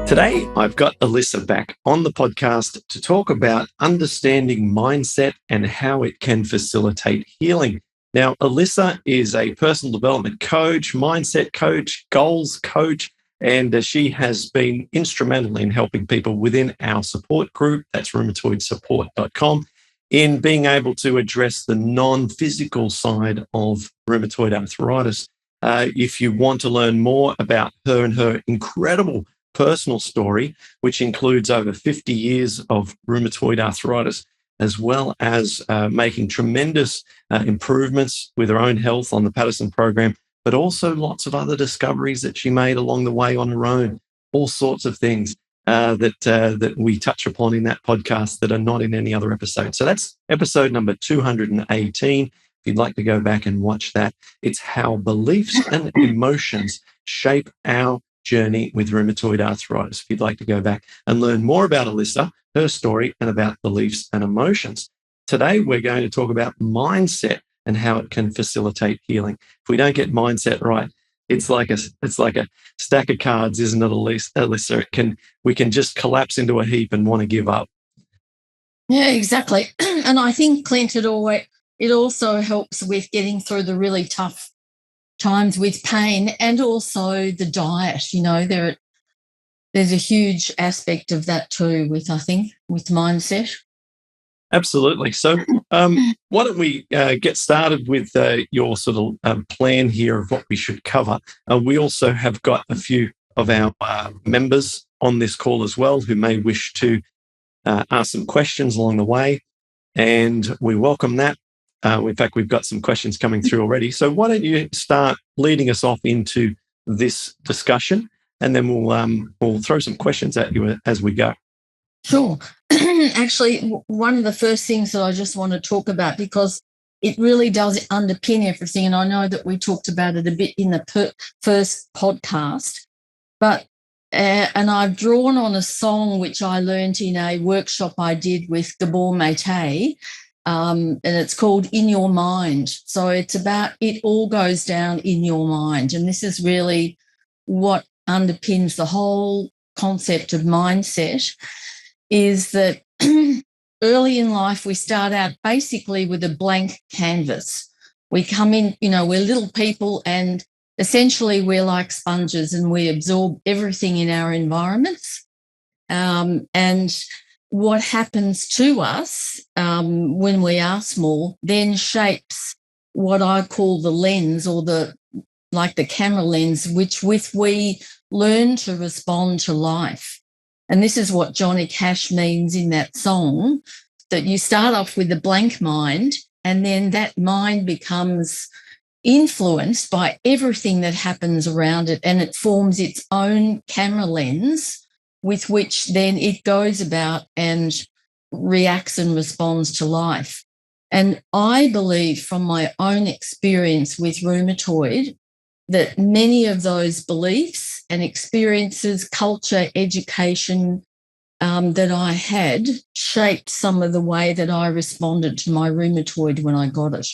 Today, I've got Elissa back on the podcast to talk about understanding mindset and how it can facilitate healing. Now, Elissa is a personal development coach, mindset coach, goals coach, and she has been instrumental in helping people within our support group, that's rheumatoidsupport.com, in being able to address the non-physical side of rheumatoid arthritis. If you want to learn more about her and her incredible personal story, which includes over 50 years of rheumatoid arthritis, as well as making tremendous improvements with her own health on the Patterson program, but also lots of other discoveries that she made along the way on her own, all sorts of things that we touch upon in that podcast that are not in any other episode. So that's episode number 218. If you'd like to go back and watch that, it's how beliefs and emotions shape our journey with rheumatoid arthritis. If you'd like to go back and learn more about Elissa, her story, and about beliefs and emotions. Today, we're going to talk about mindset and how it can facilitate healing. If we don't get mindset right, it's like a stack of cards, isn't it, Elissa? We can just collapse into a heap and want to give up. Yeah, exactly. And I think, Clint, it also helps with getting through the really tough times with pain, and also the diet. You know, there's a huge aspect of that too with mindset. Absolutely. So why don't we get started with your sort of plan here of what we should cover. We also have got a few of our members on this call as well who may wish to ask some questions along the way, and we welcome that. In fact, we've got some questions coming through already. So why don't you start leading us off into this discussion, and then we'll throw some questions at you as we go. Sure. Actually, one of the first things that I just want to talk about, because it really does underpin everything, and I know that we talked about it a bit in the first podcast, but and I've drawn on a song which I learned in a workshop I did with Gabor Mate, and it's called In Your Mind. So it's about it all goes down in your mind. And this is really what underpins the whole concept of mindset, is that early in life we start out basically with a blank canvas. We come in, we're little people, and essentially we're like sponges and we absorb everything in our environments. And what happens to us when we are small then shapes what I call the lens, or the camera lens, with we learn to respond to life. And this is what Johnny Cash means in that song, that you start off with a blank mind, and then that mind becomes influenced by everything that happens around it, and it forms its own camera lens with which then it goes about and reacts and responds to life. And I believe from my own experience with rheumatoid that many of those beliefs and experiences, culture, education that I had shaped some of the way that I responded to my rheumatoid when I got it.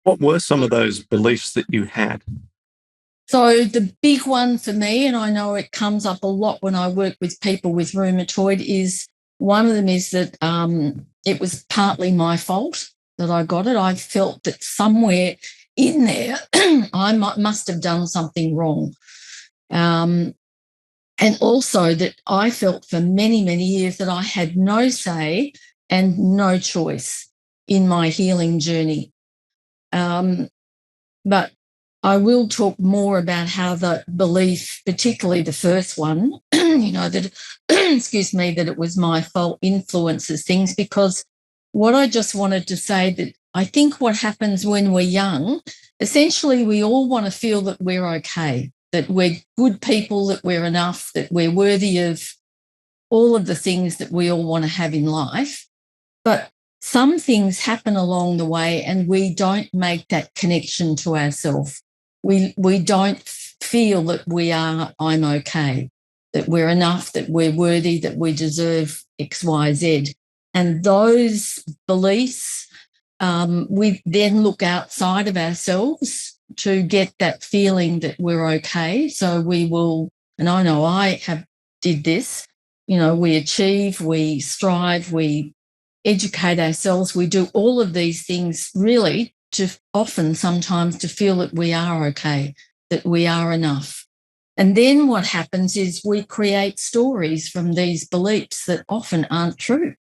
What were some of those beliefs that you had? So the big one for me, and I know it comes up a lot when I work with people with rheumatoid, is one of them is that it was partly my fault that I got it. I felt that somewhere in there I must have done something wrong. And also that I felt for many, many years that I had no say and no choice in my healing journey. But I will talk more about how the belief, particularly the first one, that, that it was my fault, influences things, because what I just wanted to say, that I think what happens when we're young, essentially we all want to feel that we're okay, that we're good people, that we're enough, that we're worthy of all of the things that we all want to have in life. But some things happen along the way and we don't make that connection to ourselves. We don't feel that I'm okay, that we're enough, that we're worthy, that we deserve X, Y, Z. And those beliefs, we then look outside of ourselves to get that feeling that we're okay. So we will And I know I have did this. We achieve, we strive, we educate ourselves, we do all of these things really to often sometimes to feel that we are okay, that we are enough. And then what happens is we create stories from these beliefs that often aren't true.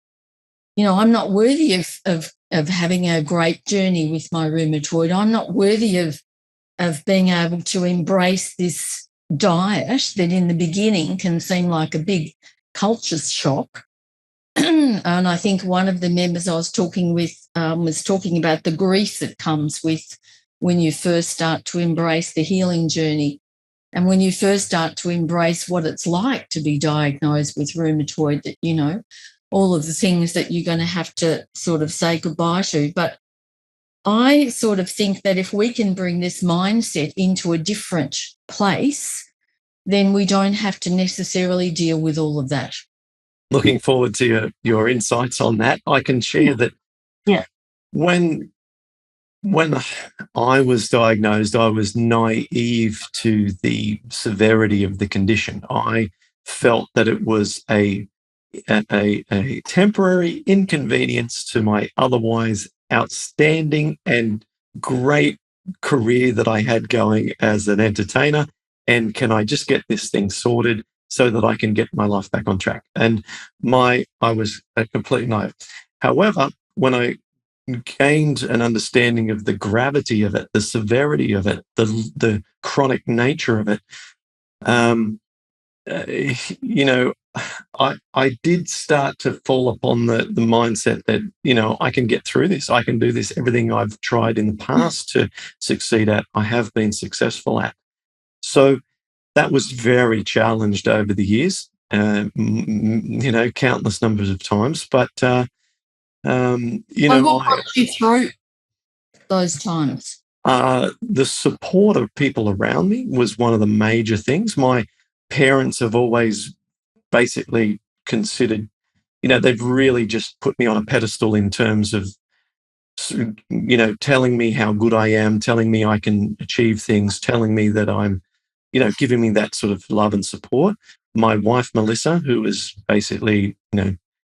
I'm not worthy of having a great journey with my rheumatoid. I'm not worthy of being able to embrace this diet that in the beginning can seem like a big culture shock. And I think one of the members I was talking with was talking about the grief that comes with when you first start to embrace the healing journey. And when you first start to embrace what it's like to be diagnosed with rheumatoid, that, all of the things that you're going to have to sort of say goodbye to. But I sort of think that if we can bring this mindset into a different place, then we don't have to necessarily deal with all of that. Looking forward to your insights on that. I can share that when I was diagnosed, I was naive to the severity of the condition. I felt that it was a temporary inconvenience to my otherwise outstanding and great career that I had going as an entertainer. And can I just get this thing sorted so that I can get my life back on track? And I was a complete naive. However, when I gained an understanding of the gravity of it, the severity of it, the chronic nature of it, I did start to fall upon the mindset that, I can get through this. I can do this. Everything I've tried in the past to succeed at, I have been successful at. So that was very challenged over the years, countless numbers of times. But, what got you through those times? The support of people around me was one of the major things. My parents have always basically considered, they've really just put me on a pedestal in terms of, telling me how good I am, telling me I can achieve things, telling me that I'm, giving me that sort of love and support. My wife, Melissa, who has basically,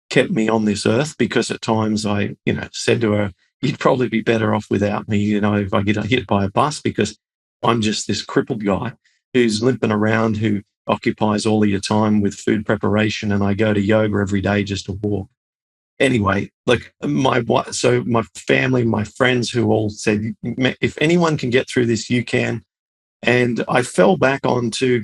kept me on this earth, because at times I, said to her, you'd probably be better off without me, if I get hit by a bus, because I'm just this crippled guy who's limping around, who occupies all of your time with food preparation, and I go to yoga every day just to walk. Anyway, my family, my friends, who all said, if anyone can get through this, you can. And I fell back onto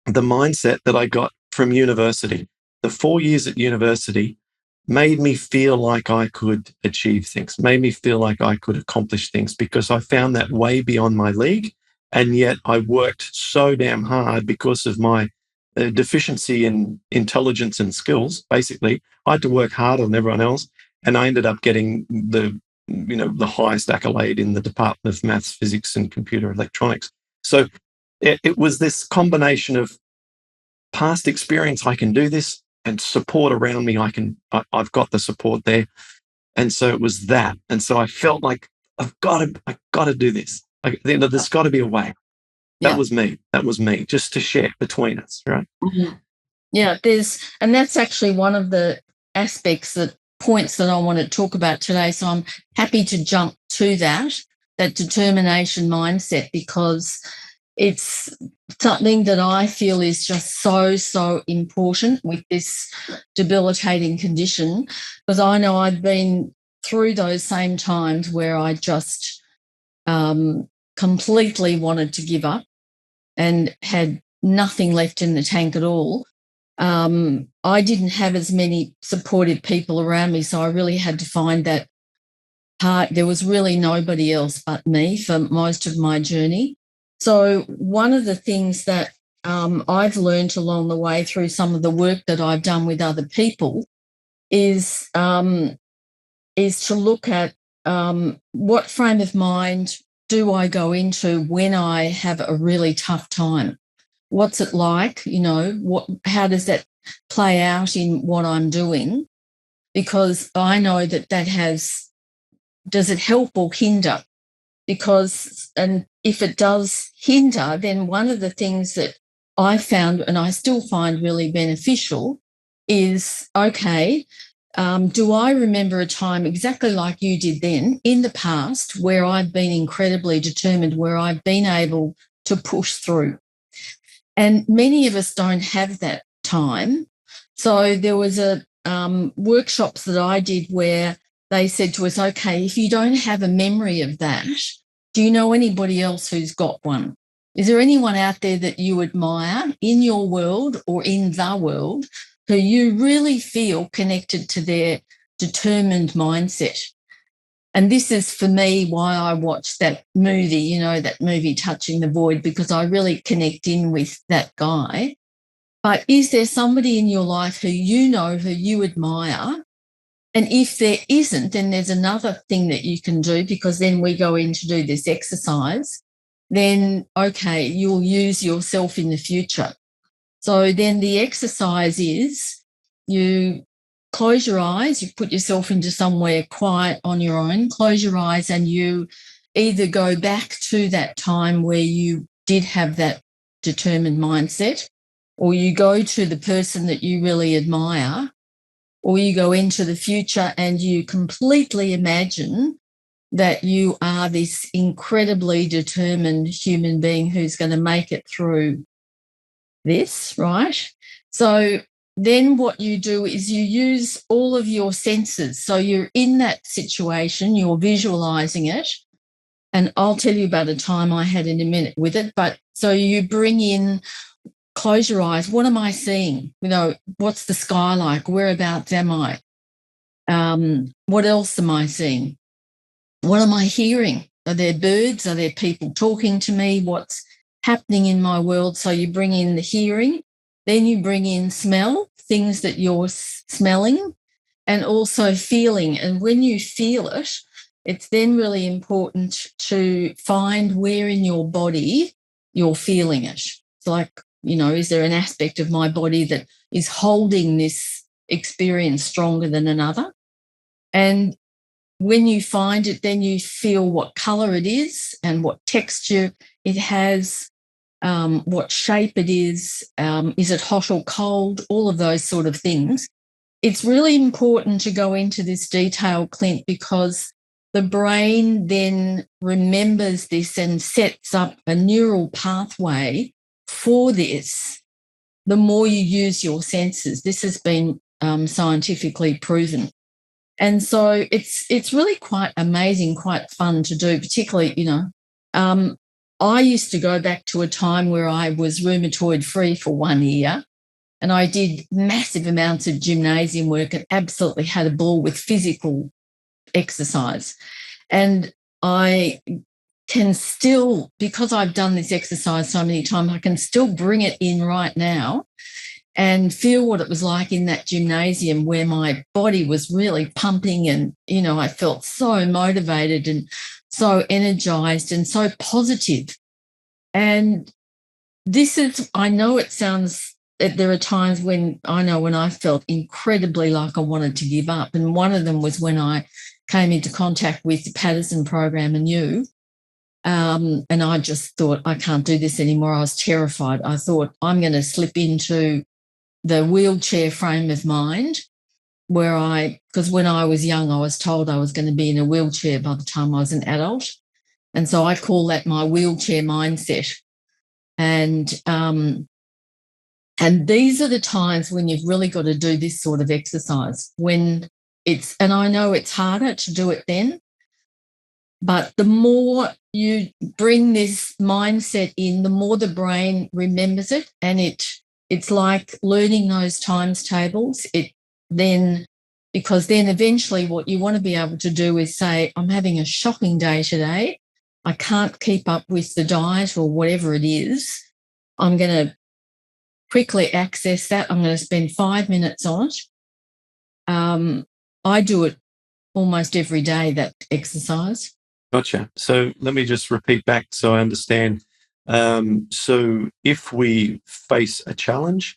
the mindset that I got from university. The 4 years at university made me feel like I could achieve things, made me feel like I could accomplish things, because I found that way beyond my league. And yet I worked so damn hard because of my deficiency in intelligence and skills. Basically, I had to work harder than everyone else. And I ended up getting the highest accolade in the Department of Maths, Physics, and Computer Electronics. So it was this combination of past experience, I can do this, and support around me, I've got the support there. And so it was that. And so I felt like I've got to do this. There's got to be a way. That was me, just to share between us, right? Mm-hmm. Yeah, and that's actually one of the points that I want to talk about today. So I'm happy to jump to that determination mindset, because it's something that I feel is just so, so important with this debilitating condition, because I know I've been through those same times where I just completely wanted to give up and had nothing left in the tank at all. I didn't have as many supportive people around me, so I really had to find that part. There was really nobody else but me for most of my journey. So one of the things that I've learned along the way through some of the work that I've done with other people is to look at what frame of mind do I go into when I have a really tough time? What's it like? How does that play out in what I'm doing? Because I know that does it help or hinder? And if it does hinder, then one of the things that I found, and I still find really beneficial, is okay, do I remember a time exactly like you did then in the past where I've been incredibly determined, where I've been able to push through? And many of us don't have that time. So there was a workshops that I did where they said to us, okay, if you don't have a memory of that, do you know anybody else who's got one? Is there anyone out there that you admire in your world or in the world who you really feel connected to their determined mindset? And this is for me why I watched that movie, that movie Touching the Void, because I really connect in with that guy. But is there somebody in your life who you know, who you admire? And if there isn't, then there's another thing that you can do, because then we go in to do this exercise. Then, okay, you'll use yourself in the future. So then the exercise is you close your eyes, you put yourself into somewhere quiet on your own, close your eyes, and you either go back to that time where you did have that determined mindset, or you go to the person that you really admire, or you go into the future and you completely imagine that you are this incredibly determined human being who's going to make it through this, right? So then what you do is you use all of your senses. So you're in that situation, you're visualizing it. And I'll tell you about a time I had in a minute with it. But so you bring in, close your eyes. What am I seeing? What's the sky like? Whereabouts am I? What else am I seeing? What am I hearing? Are there birds? Are there people talking to me? What's happening in my world? So you bring in the hearing, then you bring in smell, things that you're smelling, and also feeling. And when you feel it, it's then really important to find where in your body you're feeling it. It's like, is there an aspect of my body that is holding this experience stronger than another? And when you find it, then you feel what colour it is and what texture it has, what shape it is it hot or cold, all of those sort of things. It's really important to go into this detail, Clint, because the brain then remembers this and sets up a neural pathway for this the more you use your senses. This has been scientifically proven. And so it's really quite amazing, quite fun to do, particularly, I used to go back to a time where I was rheumatoid free for 1 year, and I did massive amounts of gymnasium work and absolutely had a ball with physical exercise. And I can still, because I've done this exercise so many times, I can still bring it in right now and feel what it was like in that gymnasium where my body was really pumping and, I felt so motivated and so energized and so positive. And I know it sounds, there are times when I felt incredibly like I wanted to give up. And one of them was when I came into contact with the Patterson program and you. And I just thought, I can't do this anymore. I was terrified. I thought, I'm going to slip into the wheelchair frame of mind because when I was young, I was told I was going to be in a wheelchair by the time I was an adult. And so I call that my wheelchair mindset. And these are the times when you've really got to do this sort of exercise and I know it's harder to do it then, but the more you bring this mindset in, the more the brain remembers it, and it's like learning those times tables. Because then eventually what you want to be able to do is say, I'm having a shocking day today. I can't keep up with the diet or whatever it is. I'm going to quickly access that. I'm going to spend 5 minutes on it. I do it almost every day, that exercise. Gotcha. So let me just repeat back so I understand. So if we face a challenge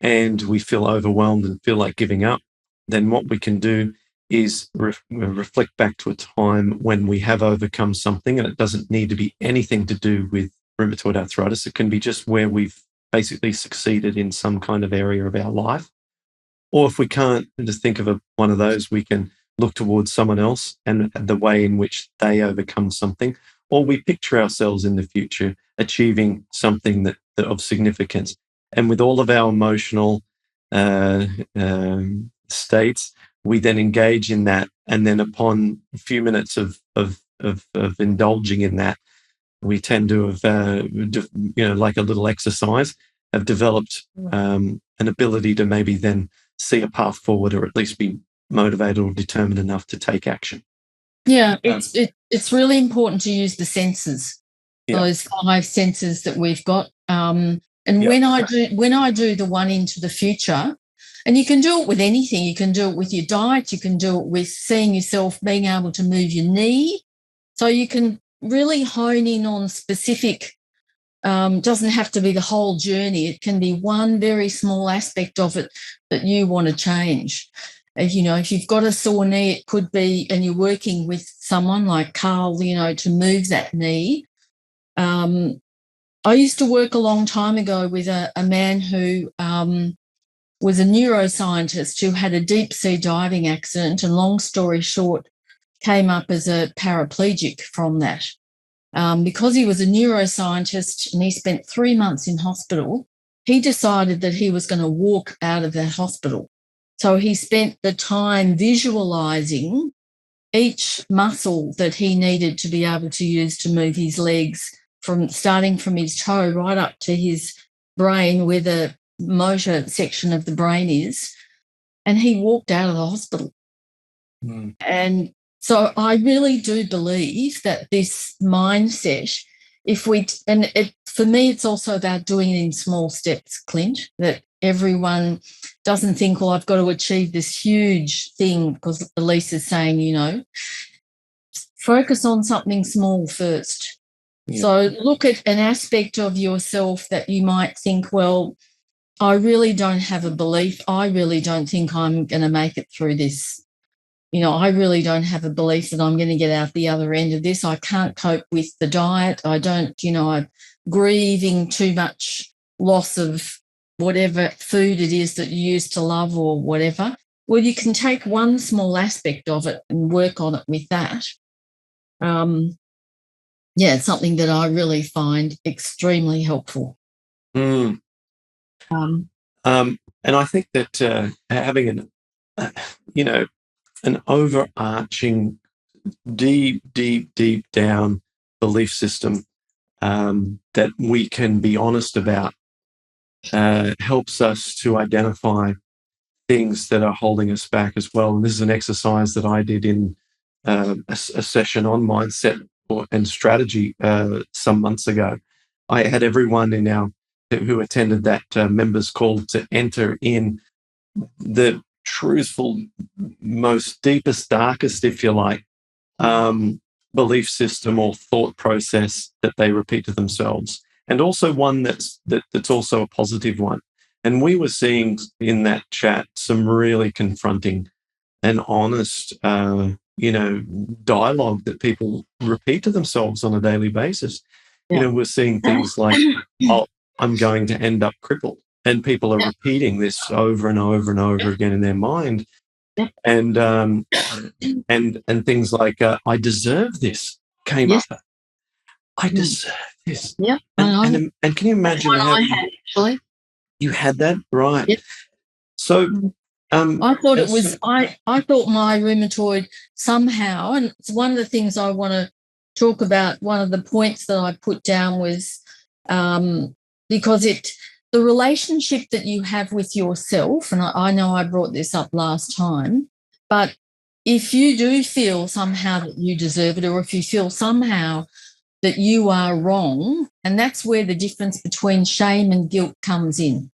and we feel overwhelmed and feel like giving up, then what we can do is reflect back to a time when we have overcome something, and it doesn't need to be anything to do with rheumatoid arthritis. It can be just where we've basically succeeded in some kind of area of our life. Or if we can't just think of one of those, we can look towards someone else and the way in which they overcome something. Or we picture ourselves in the future achieving something that of significance. And with all of our emotional states, we then engage in that. And then upon a few minutes of indulging in that, we tend to have, like a little exercise, have developed an ability to maybe then see a path forward, or at least be motivated or determined enough to take action. Yeah, it's really important to use the senses, Yeah. those 5 senses that we've got. And when I do the one into the future, and you can do it with anything. You can do it with your diet. You can do it with seeing yourself being able to move your knee. So you can really hone in on specific. Doesn't have to be the whole journey. It can be one very small aspect of it that you want to change. If you've got a sore knee, it could be, and you're working with someone like Carl, to move that knee. I used to work a long time ago with a man who was a neuroscientist who had a deep sea diving accident, and long story short, came up as a paraplegic from that. Because he was a neuroscientist and he spent 3 months in hospital, he decided that he was going to walk out of that hospital. So he spent the time visualizing each muscle that he needed to be able to use to move his legs, starting from his toe right up to his brain, where the motor section of the brain is. And he walked out of the hospital. Mm. And so I really do believe that this mindset, for me, it's also about doing it in small steps, Clint, that everyone doesn't think, well, I've got to achieve this huge thing, because Elissa's saying, focus on something small first. Yeah. So look at an aspect of yourself that you might think, well, I really don't have a belief. I really don't think I'm going to make it through this. I really don't have a belief that I'm going to get out the other end of this. I can't cope with the diet. I don't, I'm grieving too much loss of whatever food it is that you used to love or whatever. Well, you can take one small aspect of it and work on it with that. It's something that I really find extremely helpful. Mm. And I think that having an overarching, deep down belief system that we can be honest about helps us to identify things that are holding us back as well. And this is an exercise that I did in a session on mindset and strategy some months ago. I had everyone who attended that members call to enter in the truthful, most deepest, darkest, if you like, belief system or thought process that they repeat to themselves, and also one that's also a positive one. And we were seeing in that chat some really confronting and honest, dialogue that people repeat to themselves on a daily basis. Yeah. We're seeing things like, "Oh, I'm going to end up crippled," and people are repeating this over and over and over again in their mind. And things like, "I deserve this," came up. I deserve this. Yeah, and can you imagine how actually you had that, right? Yep. So I thought it was. I thought my rheumatoid somehow, and it's one of the things I want to talk about. One of the points that I put down was because the relationship that you have with yourself, and I know I brought this up last time, but if you do feel somehow that you deserve it, or if you feel somehow that you are wrong, and that's where the difference between shame and guilt comes in.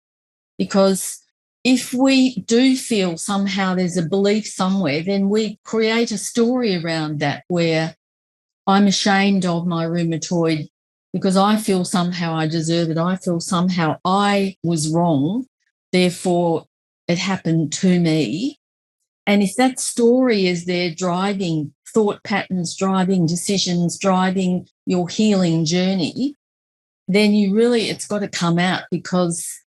Because if we do feel somehow there's a belief somewhere, then we create a story around that where I'm ashamed of my rheumatoid because I feel somehow I deserve it. I feel somehow I was wrong, therefore it happened to me. And if that story is there driving thought patterns, driving decisions, driving your healing journey, then it's got to come out, because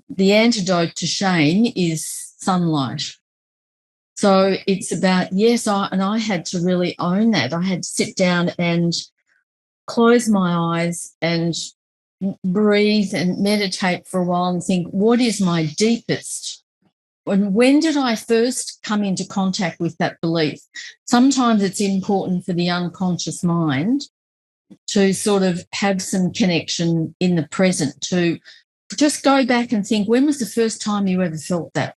the antidote to shame is sunlight. So it's about, I had to really own that. I had to sit down and close my eyes and breathe and meditate for a while and think, what is my deepest? And when did I first come into contact with that belief? Sometimes it's important for the unconscious mind to sort of have some connection in the present, to just go back and think, when was the first time you ever felt that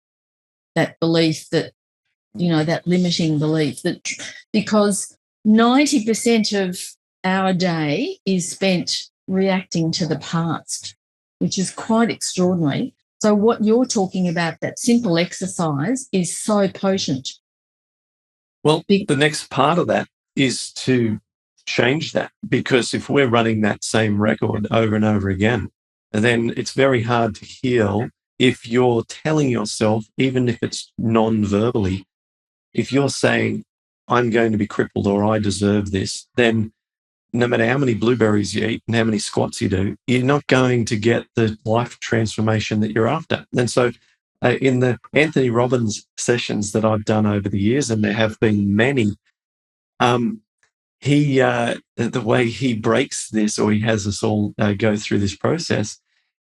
belief, that, that limiting belief? That, because 90% of our day is spent reacting to the past, which is quite extraordinary. So what you're talking about, that simple exercise, is so potent. Well, the next part of that is to change that, because if we're running that same record over and over again, then it's very hard to heal. If you're telling yourself, even if it's non-verbally, if you're saying, I'm going to be crippled or I deserve this, then no matter how many blueberries you eat and how many squats you do, you're not going to get the life transformation that you're after. And so in the Anthony Robbins sessions that I've done over the years, and there have been many, the way he breaks this, or he has us all go through this process,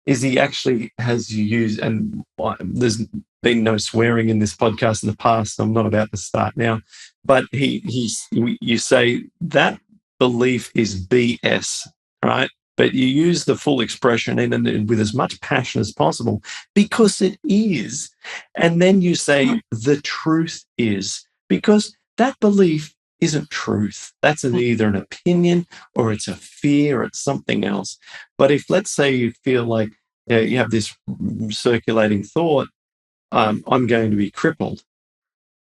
is he actually has you use, and there's been no swearing in this podcast in the past, so I'm not about to start now, but you say that belief is BS, right? But you use the full expression and with as much passion as possible, because it is. And then you say the truth is, because that belief isn't truth. That's either an opinion or it's a fear, or it's something else. But if, let's say, you feel like you have this circulating thought, I'm going to be crippled,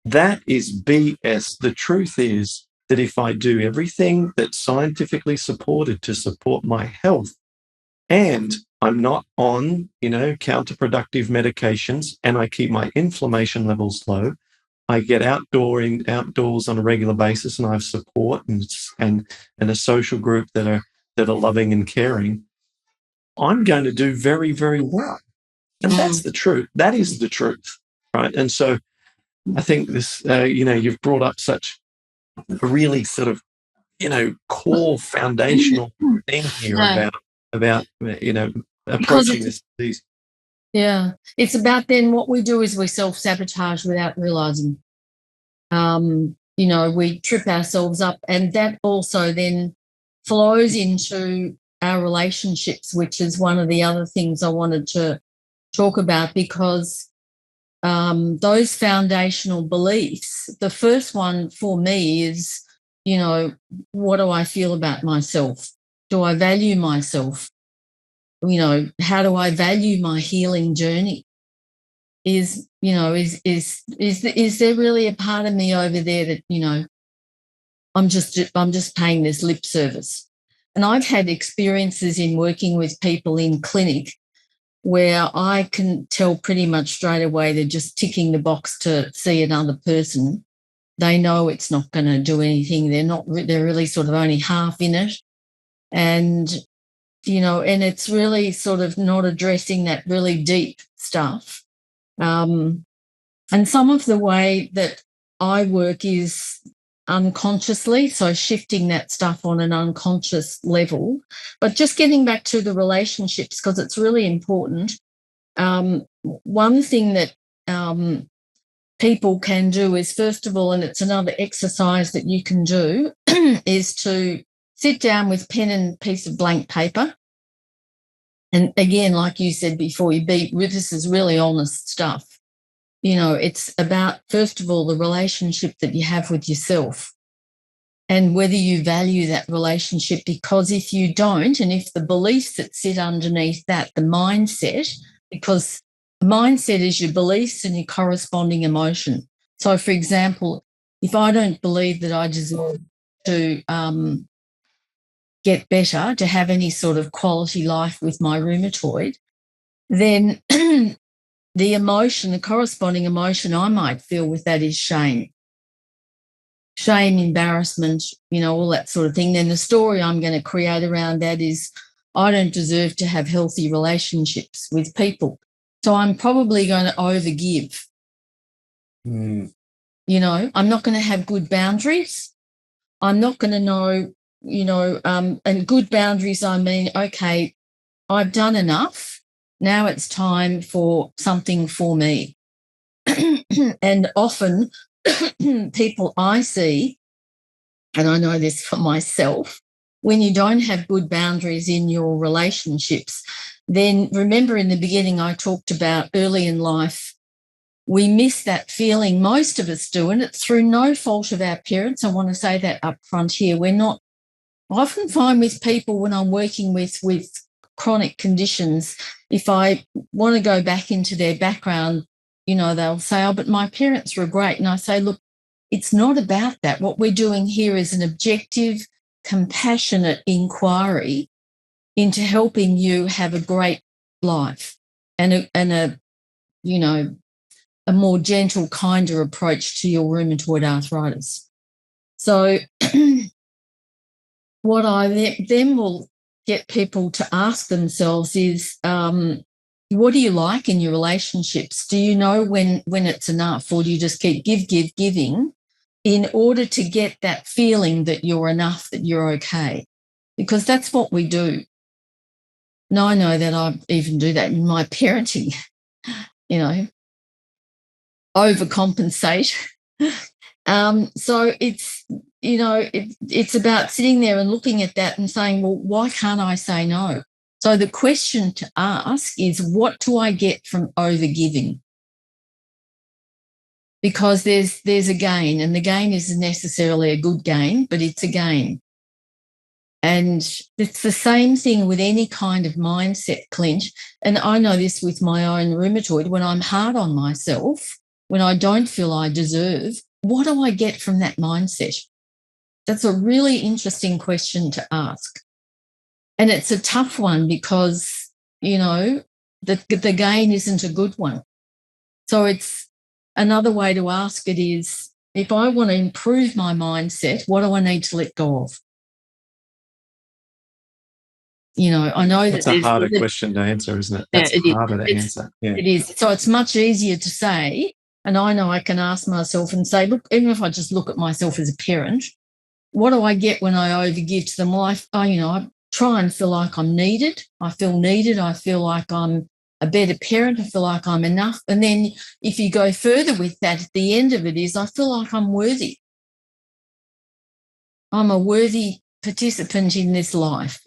that is BS. The truth is that if I do everything that's scientifically supported to support my health, and I'm not on, counterproductive medications, and I keep my inflammation levels low, I get outdoors on a regular basis, and I have support and a social group that are loving and caring, I'm going to do very, very well. And that's the truth. That is the truth, right? And so I think this, you've brought up such a really sort of, core foundational thing here about approaching this disease. Yeah. It's about, then what we do is we self-sabotage without realizing. We trip ourselves up, and that also then flows into our relationships, which is one of the other things I wanted to talk about, because those foundational beliefs, the first one for me is, what do I feel about myself? Do I value myself? How do I value my healing journey? Is there really a part of me over there that, I'm just paying this lip service? And I've had experiences in working with people in clinic where I can tell pretty much straight away they're just ticking the box to see another person. They know it's not going to do anything. They're really sort of only half in it. And, and it's really sort of not addressing that really deep stuff. And some of the way that I work is unconsciously, so shifting that stuff on an unconscious level. But just getting back to the relationships, because it's really important. One thing that people can do is, first of all, and it's another exercise that you can do, is to sit down with pen and piece of blank paper. And again, like you said before, this is really honest stuff. It's about, first of all, the relationship that you have with yourself and whether you value that relationship. Because if you don't, and if the beliefs that sit underneath that, the mindset, because the mindset is your beliefs and your corresponding emotion. So, for example, if I don't believe that I deserve to get better, to have any sort of quality life with my rheumatoid, then the corresponding emotion I might feel with that is shame. Shame, embarrassment, all that sort of thing. Then the story I'm going to create around that is, I don't deserve to have healthy relationships with people. So I'm probably going to overgive. Mm. You know, I'm not going to have good boundaries. I'm not going to know, and good boundaries, I mean, okay, I've done enough. Now it's time for something for me. And often people I see, and I know this for myself, when you don't have good boundaries in your relationships, then remember in the beginning I talked about early in life, we miss that feeling. Most of us do, and it's through no fault of our parents. I want to say that up front here. We're not, I often find with people when I'm working with chronic conditions, if I want to go back into their background, they'll say, oh, but my parents were great. And I say, look, it's not about that. What we're doing here is an objective, compassionate inquiry into helping you have a great life and a more gentle, kinder approach to your rheumatoid arthritis. So what I then will get people to ask themselves is, what do you like in your relationships? Do you know when it's enough, or do you just keep giving in order to get that feeling that you're enough, that you're okay? Because that's what we do. Now, I know that I even do that in my parenting, overcompensate. So it's, it's about sitting there and looking at that and saying, well, why can't I say no? So the question to ask is, what do I get from overgiving? Because there's a gain, and the gain isn't necessarily a good gain, but it's a gain. And it's the same thing with any kind of mindset, Clint. And I know this with my own rheumatoid. When I'm hard on myself, when I don't feel I deserve, what do I get from that mindset? That's a really interesting question to ask. And it's a tough one because, the gain isn't a good one. So it's another way to ask it is, if I want to improve my mindset, what do I need to let go of? I know That's that a harder question to answer, isn't it? That's harder to answer. Yeah. It is. So it's much easier to say, and I know I can ask myself and say, look, even if I just look at myself as a parent, what do I get when I overgive to them? Well, I try and feel like I'm needed. I feel needed. I feel like I'm a better parent. I feel like I'm enough. And then if you go further with that, at the end of it is, I feel like I'm worthy. I'm a worthy participant in this life.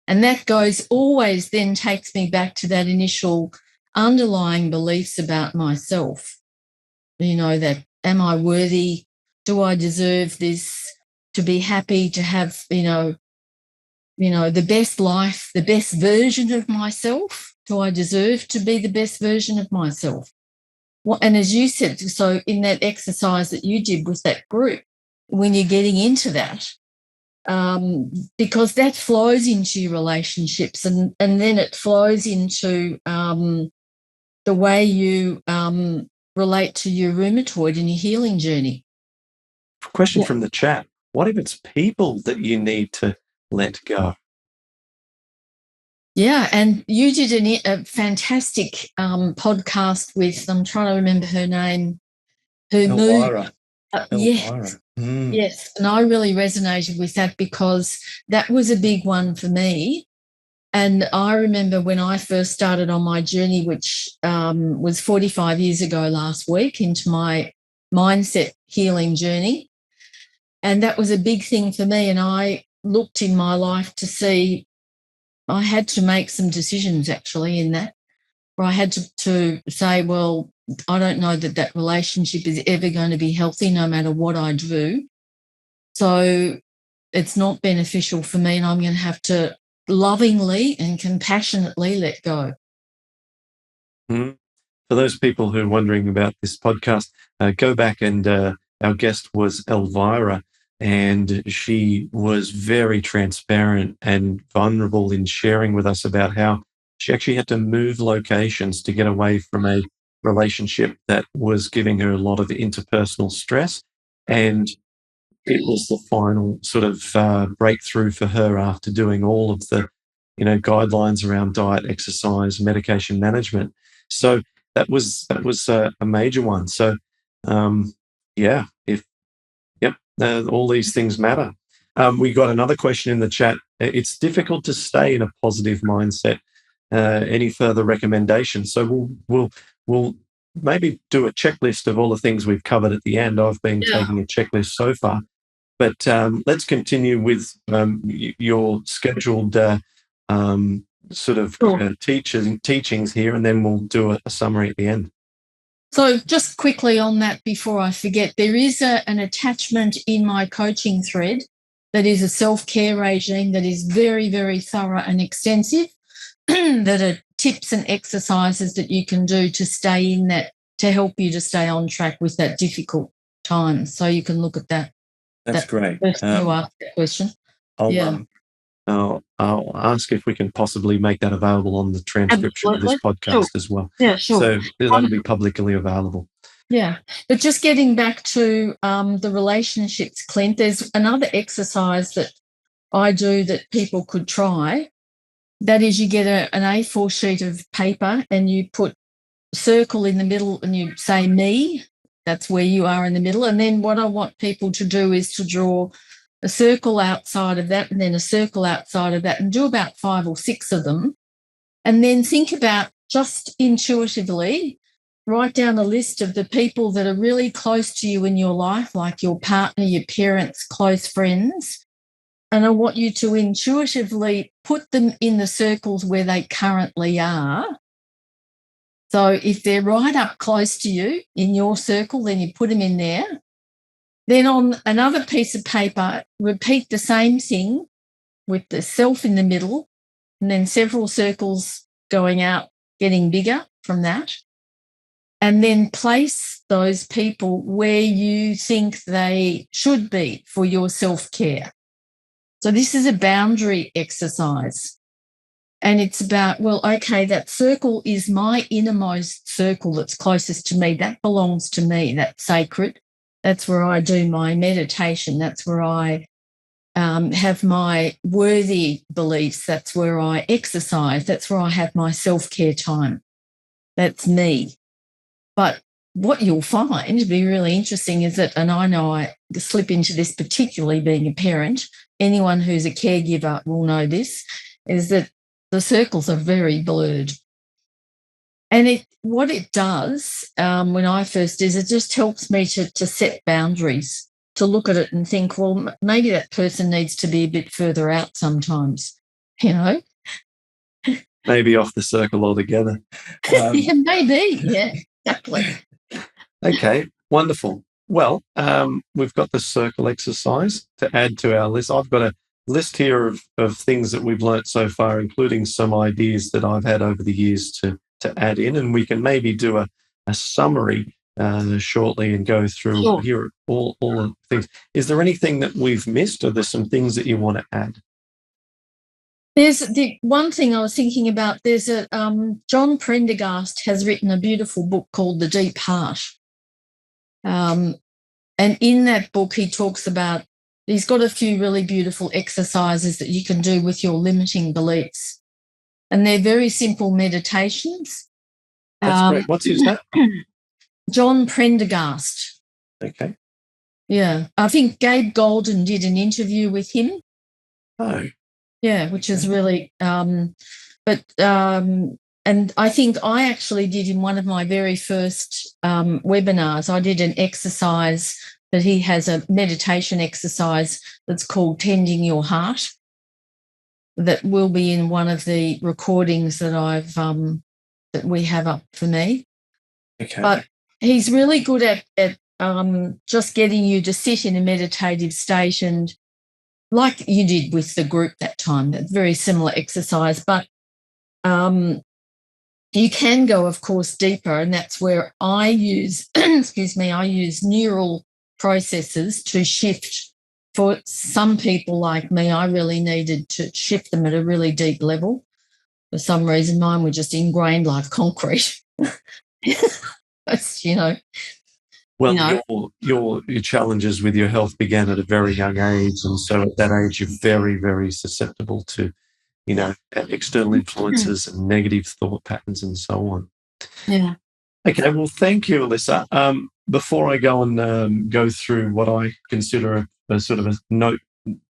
And that goes always then takes me back to that initial underlying beliefs about myself. That am I worthy? Do I deserve this? To be happy, to have, the best life, the best version of myself? Do I deserve to be the best version of myself? And as you said, so in that exercise that you did with that group, when you're getting into that, because that flows into your relationships, and then it flows into the way you relate to your rheumatoid in your healing journey. Question from the chat. What if it's people that you need to let go? Yeah, and you did a fantastic podcast with, I'm trying to remember her name, Elvira. Yes. Yes, and I really resonated with that because that was a big one for me. And I remember when I first started on my journey, which was 45 years ago last week, into my mindset healing journey. And that was a big thing for me. And I looked in my life to see, I had to make some decisions actually in that, where I had to say, well, I don't know that relationship is ever going to be healthy no matter what I do. So it's not beneficial for me, and I'm going to have to lovingly and compassionately let go. For those people who are wondering about this podcast, go back and our guest was Elvira, and she was very transparent and vulnerable in sharing with us about how she actually had to move locations to get away from a relationship that was giving her a lot of interpersonal stress. And it was the final sort of breakthrough for her after doing all of the guidelines around diet, exercise, medication management. So that was a major one. So yeah, all these things matter. We got another question in the chat. It's difficult to stay in a positive mindset. Any further recommendations? So we'll maybe do a checklist of all the things we've covered at the end. I've been taking a checklist so far, but let's continue with your scheduled teachings here, and then we'll do a summary at the end. So just quickly on that before I forget, there is an attachment in my coaching thread that is a self-care regime that is very, very thorough and extensive, that are tips and exercises that you can do to stay in that, to help you to stay on track with that difficult time. So you can look at that. That's great. Person who asked that question. I'll ask if we can possibly make that available on the transcription of this podcast as well. Yeah, sure. So that'll be publicly available. Yeah. But just getting back to the relationships, Clint, there's another exercise that I do that people could try. That is, you get an A4 sheet of paper and you put a circle in the middle and you say me. That's where you are in the middle. And then what I want people to do is to draw a circle outside of that and then a circle outside of that, and do about 5 or 6 of them. And then think about, just intuitively, write down a list of the people that are really close to you in your life, like your partner, your parents, close friends. And I want you to intuitively put them in the circles where they currently are. So if they're right up close to you in your circle, then you put them in there. Then on another piece of paper, repeat the same thing with the self in the middle, and then several circles going out, getting bigger from that. And then place those people where you think they should be for your self-care. So this is a boundary exercise. And it's about, well, okay, that circle is my innermost circle that's closest to me. That belongs to me. That's sacred. That's where I do my meditation. That's where I have my worthy beliefs. That's where I exercise. That's where I have my self-care time. That's me. But what you'll find to be really interesting is that, and I know I slip into this particularly being a parent, anyone who's a caregiver will know this, is that the circles are very blurred. And what it does when I first is, it just helps me to set boundaries, to look at it and think, well, maybe that person needs to be a bit further out sometimes, Maybe off the circle altogether. Yeah, maybe. Yeah, exactly. Okay, wonderful. Well, we've got the circle exercise to add to our list. I've got a list here of things that we've learnt so far, including some ideas that I've had over the years to add in, and we can maybe do a summary shortly and go through here all the things. Is there anything that we've missed, or there's some things that you want to add? There's the one thing I was thinking about. There's a John Prendergast has written a beautiful book called The Deep Heart. And in that book, he talks about, he's got a few really beautiful exercises that you can do with your limiting beliefs. And they're very simple meditations. That's great. What's his name? John Prendergast. Okay. Yeah. I think Gabe Golden did an interview with him. Oh. Yeah, which is really, and I think I actually did in one of my very first webinars, I did an exercise that he has, a meditation exercise that's called Tending Your Heart, that will be in one of the recordings that that we have up for me. Okay. But he's really good at just getting you to sit in a meditative state, and like you did with the group that time, that very similar exercise. But you can go, of course, deeper, and that's where I use, I use neural processes to shift. For some people like me, I really needed to shift them at a really deep level. For some reason, mine were just ingrained like concrete. Well, your challenges with your health began at a very young age, and so at that age, you're very, very susceptible to external influences and negative thought patterns and so on. Yeah. Okay, well, thank you, Elissa. Before I go and go through what I consider a sort of a note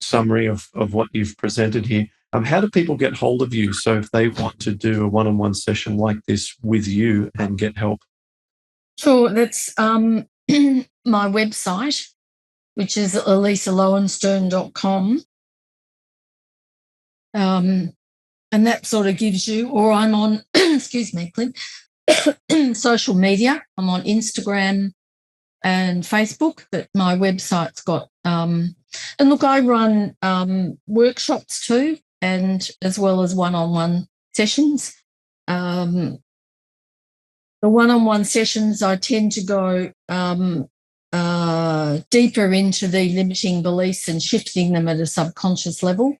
summary of what you've presented here, how do people get hold of you? So if they want to do a one-on-one session like this with you and get help? Sure. That's my website, which is elissalowenstern.com. And that sort of gives you, or I'm on, excuse me, Clint, social media. I'm on Instagram and Facebook, but my website's got, and look, I run workshops too, and as well as one-on-one sessions. The one-on-one sessions, I tend to go deeper into the limiting beliefs and shifting them at a subconscious level.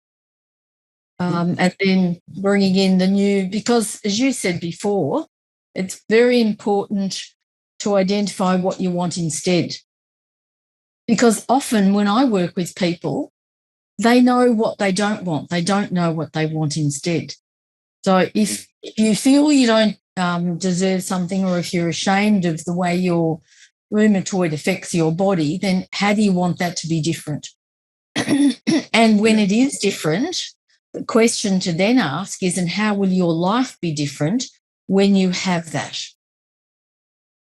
And then bringing in the new, because as you said before, it's very important to identify what you want instead. Because often when I work with people, they know what they don't want. They don't know what they want instead. So if you feel you don't deserve something, or if you're ashamed of the way your rheumatoid affects your body, then how do you want that to be different? And when it is different, the question to then ask is, and how will your life be different when you have that?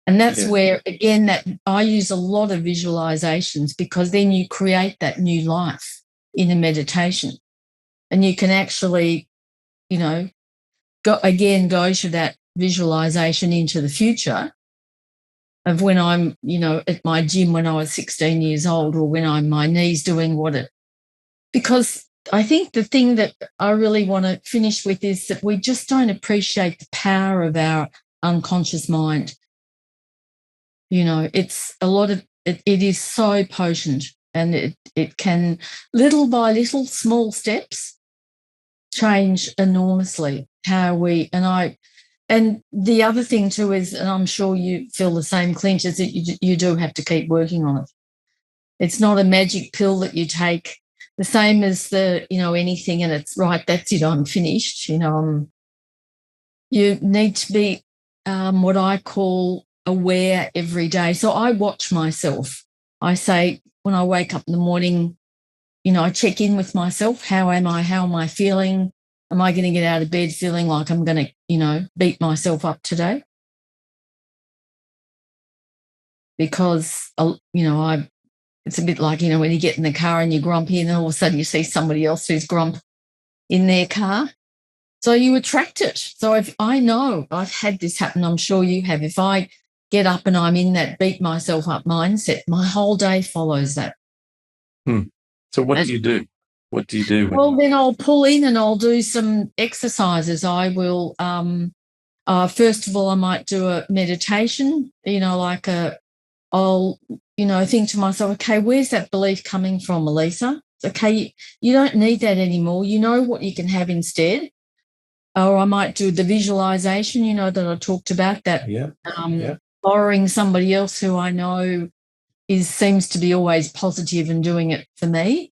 And that's where, again, that I use a lot of visualizations, because then you create that new life in a meditation. And you can actually, go to that visualization into the future of when I'm, at my gym when I was 16 years old, or when I'm my knees doing because I think the thing that I really want to finish with is that we just don't appreciate the power of our unconscious mind. It's a lot of it is so potent, and it can, little by little, small steps, change enormously how we, and the other thing too is, and I'm sure you feel the same, Clint, is that you do have to keep working on it. It's not a magic pill that you take, the same as anything, and it's right, that's it, I'm finished. You need to be what I call aware every day. So I watch myself. I say, when I wake up in the morning, I check in with myself. How am I? How am I feeling? Am I going to get out of bed feeling like I'm going to, beat myself up today? Because, it's a bit like, when you get in the car and you're grumpy, and then all of a sudden you see somebody else who's grump in their car. So you attract it. So if I know I've had this happen, I'm sure you have. If I get up and I'm in that beat myself up mindset, my whole day follows that. So what do you do? What do you do? Then I'll pull in and I'll do some exercises. I will, first of all, I might do a meditation, I'll, think to myself, okay, where's that belief coming from, Elissa? Okay, you don't need that anymore. You know what you can have instead. Or I might do the visualization, that I talked about, that borrowing somebody else who I know seems to be always positive and doing it for me.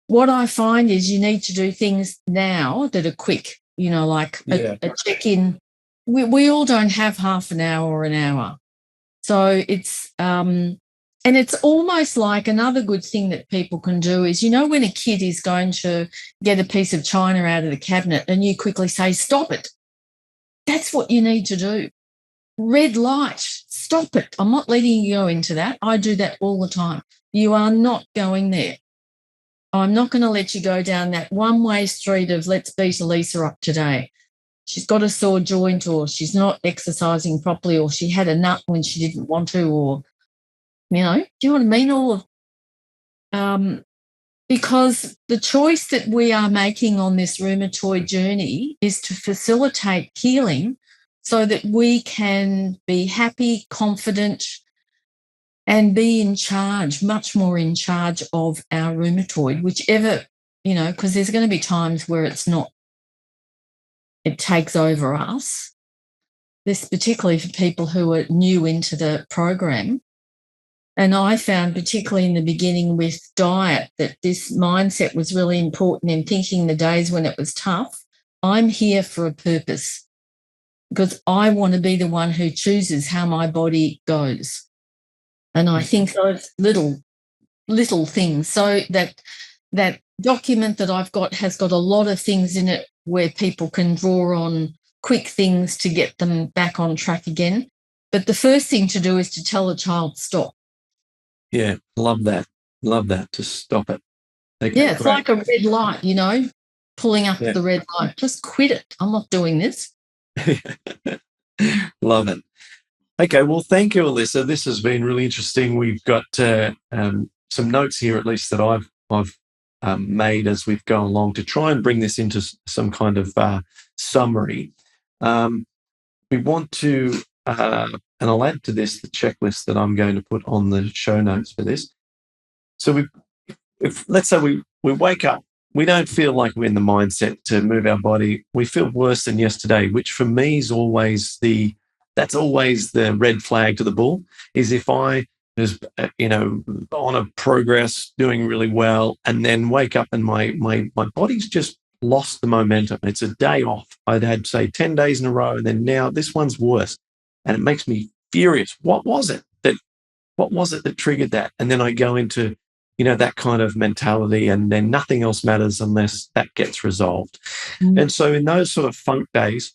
What I find is you need to do things now that are quick, like a check-in. We all don't have half an hour or an hour. So it's, and it's almost like another good thing that people can do is, when a kid is going to get a piece of china out of the cabinet and you quickly say, stop it. That's what you need to do. Red light, stop it. I'm not letting you go into that. I do that all the time. You are not going there. I'm not going to let you go down that one-way street of let's beat Elissa up today. She's got a sore joint, or she's not exercising properly, or she had a nut when she didn't want to, or, do you know what I mean? All of, because the choice that we are making on this rheumatoid journey is to facilitate healing so that we can be happy, confident, and be in charge, much more in charge of our rheumatoid, whichever, because there's going to be times where it's not, it takes over us. This particularly for people who are new into the program. And I found, particularly in the beginning with diet, that this mindset was really important in thinking the days when it was tough. I'm here for a purpose because I want to be the one who chooses how my body goes. And I think those little things. So that document that I've got has got a lot of things in it where people can draw on quick things to get them back on track again. But the first thing to do is to tell a child stop. Yeah, love that. Love that. To stop it. Okay, Yeah, it's great. like a red light, pulling up the red light. Just quit it. I'm not doing this. Love it. Okay, well, thank you, Elissa. This has been really interesting. We've got some notes here, at least that I've made as we've gone along to try and bring this into some kind of summary. We want to, and I'll add to this the checklist that I'm going to put on the show notes for this. So if let's say we wake up, we don't feel like we're in the mindset to move our body. We feel worse than yesterday, which for me is always that's always the red flag to the bull. Is if I was on a progress, doing really well, and then wake up and my body's just lost the momentum. It's a day off. I'd had, say, 10 days in a row, and then now this one's worse, and it makes me furious. What was it that triggered that? And then I go into that kind of mentality, and then nothing else matters unless that gets resolved. And so in those sort of funk days,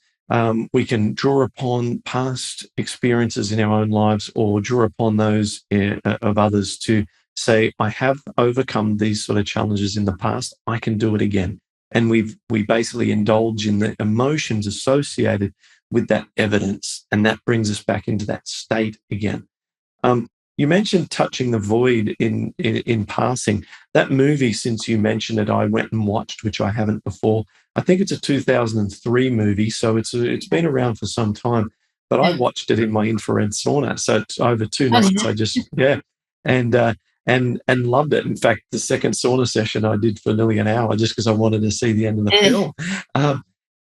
we can draw upon past experiences in our own lives or draw upon those of others to say, I have overcome these sort of challenges in the past. I can do it again. And we basically indulge in the emotions associated with that evidence, and that brings us back into that state again. You mentioned touching the void in passing. That movie, since you mentioned it, I went and watched, which I haven't before. I think it's a 2003 movie, so it's been around for some time. But I watched it in my infrared sauna, so it's over 2 nights. I just and loved it. In fact, the second sauna session I did for nearly an hour just because I wanted to see the end of the film.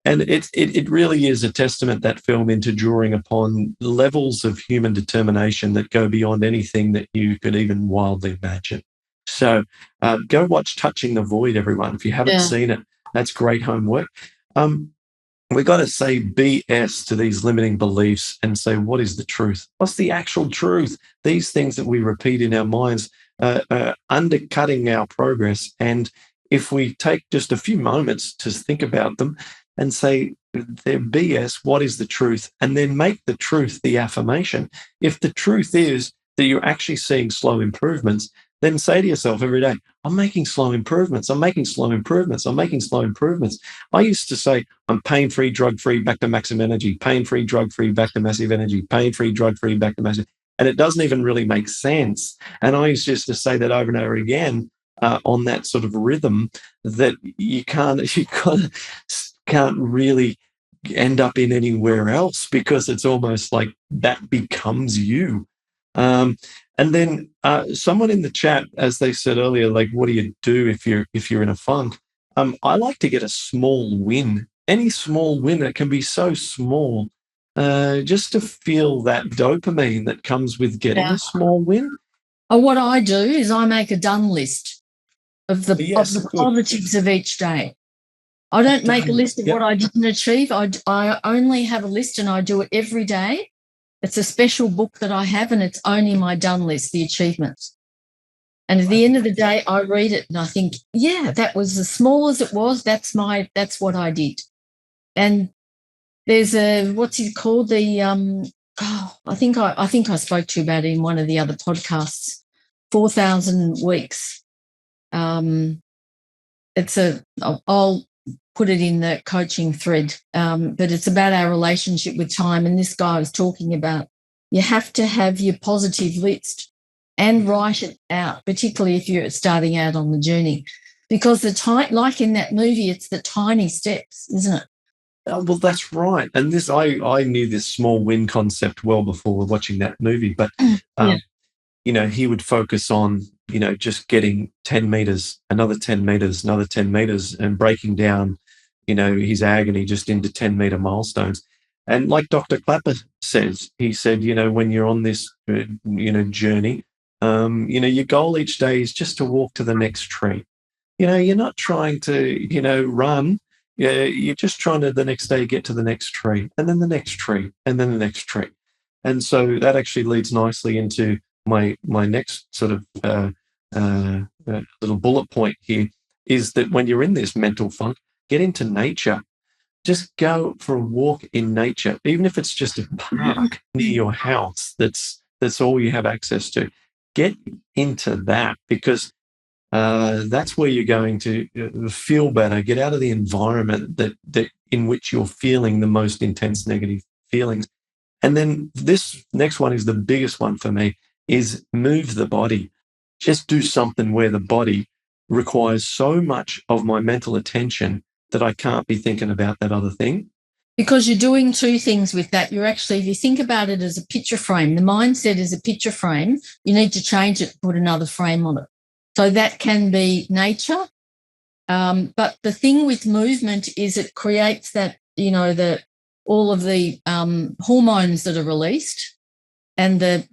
And it really is a testament, that film, into drawing upon levels of human determination that go beyond anything that you could even wildly imagine. So go watch Touching the Void, everyone. If you haven't seen it, that's great homework. We've got to say BS to these limiting beliefs and say, what is the truth? What's the actual truth? These things that we repeat in our minds are undercutting our progress. And if we take just a few moments to think about them, and say, they're BS, what is the truth? And then make the truth the affirmation. If the truth is that you're actually seeing slow improvements, then say to yourself every day, I'm making slow improvements. I'm making slow improvements. I'm making slow improvements. I used to say, I'm pain-free, drug-free, back to maximum energy, pain-free, drug-free, back to massive energy, pain-free, drug-free, back to massive. And it doesn't even really make sense. And I used just to say that over and over again on that sort of rhythm, that you can't really end up in anywhere else, because it's almost like that becomes you. And then someone in the chat, as they said earlier, like, what do you do if you're in a funk? I like to get a small win, any small win that can be so small, just to feel that dopamine that comes with getting a small win. What I do is I make a done list of the positives of each day. I don't make a list of what I didn't achieve. I only have a list, and I do it every day. It's a special book that I have, and it's only my done list, the achievements. And at the end of the day, I read it and I think, yeah, that was as small as it was. That's what I did. And there's what's it called? I think I spoke to you about it in one of the other podcasts. 4,000 weeks. I'll put it in the coaching thread, but it's about our relationship with time. And this guy was talking about, you have to have your positive list and write it out, particularly if you're starting out on the journey, because like in that movie, it's the tiny steps, isn't it? Well, that's right. And I knew this small win concept well before watching that movie, but he would focus on, just getting 10 meters, another 10 meters, another 10 meters, and breaking down, his agony just into 10-meter milestones. And like Dr. Clapper says, he said, when you're on this, journey, Your goal each day is just to walk to the next tree. You're not trying to, run. Yeah, you're just trying to the next day get to the next tree, and then the next tree, and then the next tree. And so that actually leads nicely into my next sort of little bullet point here is that when you're in this mental funk, get into nature. Just go for a walk in nature, even if it's just a park near your house. That's all you have access to. Get into that because that's where you're going to feel better. Get out of the environment that in which you're feeling the most intense negative feelings. And then this next one is the biggest one for me: is move the body. Just do something where the body requires so much of my mental attention that I can't be thinking about that other thing. Because you're doing two things with that. You're actually, if you think about it as a picture frame, the mindset is a picture frame. You need to change it, put another frame on it. So that can be nature. But the thing with movement is it creates that, all of the hormones that are released and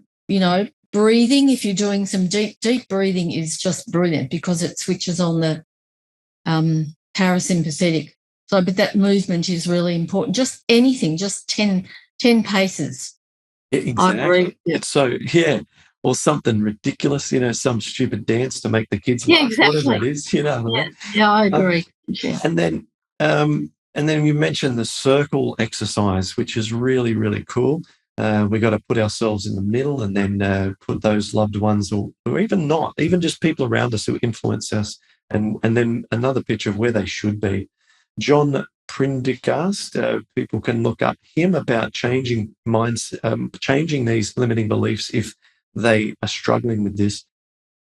breathing. If you're doing some deep breathing is just brilliant because it switches on the parasympathetic. So, but that movement is really important. Just anything, just 10 paces. Exactly. I agree. It's or something ridiculous, some stupid dance to make the kids laugh, exactly. Whatever it is, Yeah, I agree. And then you mentioned the circle exercise, which is really, really cool. We got to put ourselves in the middle and then put those loved ones or even not, even just people around us who influence us. And then another picture of where they should be. John Prendergast, people can look up him about changing minds, changing these limiting beliefs if they are struggling with this.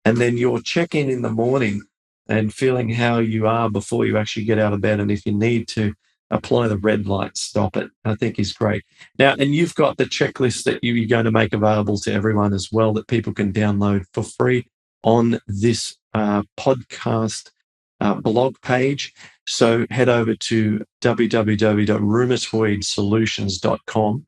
And then your check-in in the morning and feeling how you are before you actually get out of bed. And if you need to apply the red light, stop it, I think is great. Now, and you've got the checklist that you're going to make available to everyone as well that people can download for free on this podcast blog page. So head over to www.rheumatoidsolutions.com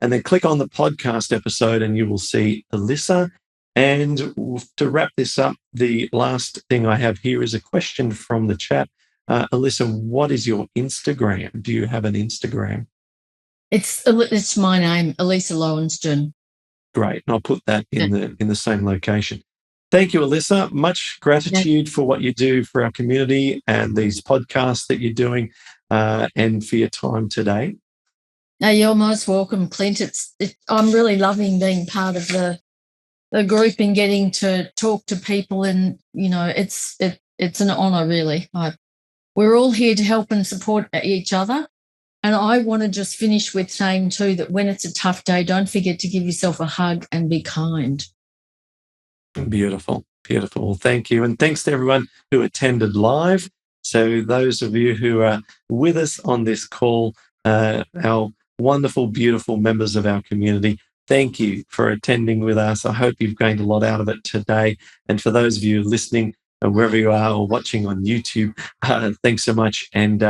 and then click on the podcast episode and you will see Elissa. And to wrap this up, the last thing I have here is a question from the chat. Elissa, what is your Instagram? Do you have an Instagram? It's my name, Elissa Lowenstern. Great. And I'll put that in the same location. Thank you, Elissa. Much gratitude for what you do for our community and these podcasts that you're doing and for your time today. No, you're most welcome, Clint. I'm really loving being part of the group and getting to talk to people, and it's an honour, really. We're all here to help and support each other, and I want to just finish with saying too that when it's a tough day, don't forget to give yourself a hug and be kind. Beautiful, beautiful. Thank you, and thanks to everyone who attended live. So those of you who are with us on this call, our wonderful, beautiful members of our community, thank you for attending with us. I hope you've gained a lot out of it today. And for those of you listening, wherever you are or watching on YouTube, thanks so much. And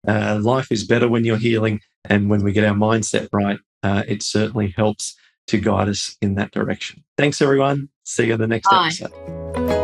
life is better when you're healing. And when we get our mindset right, it certainly helps to guide us in that direction. Thanks, everyone. See you in the next episode.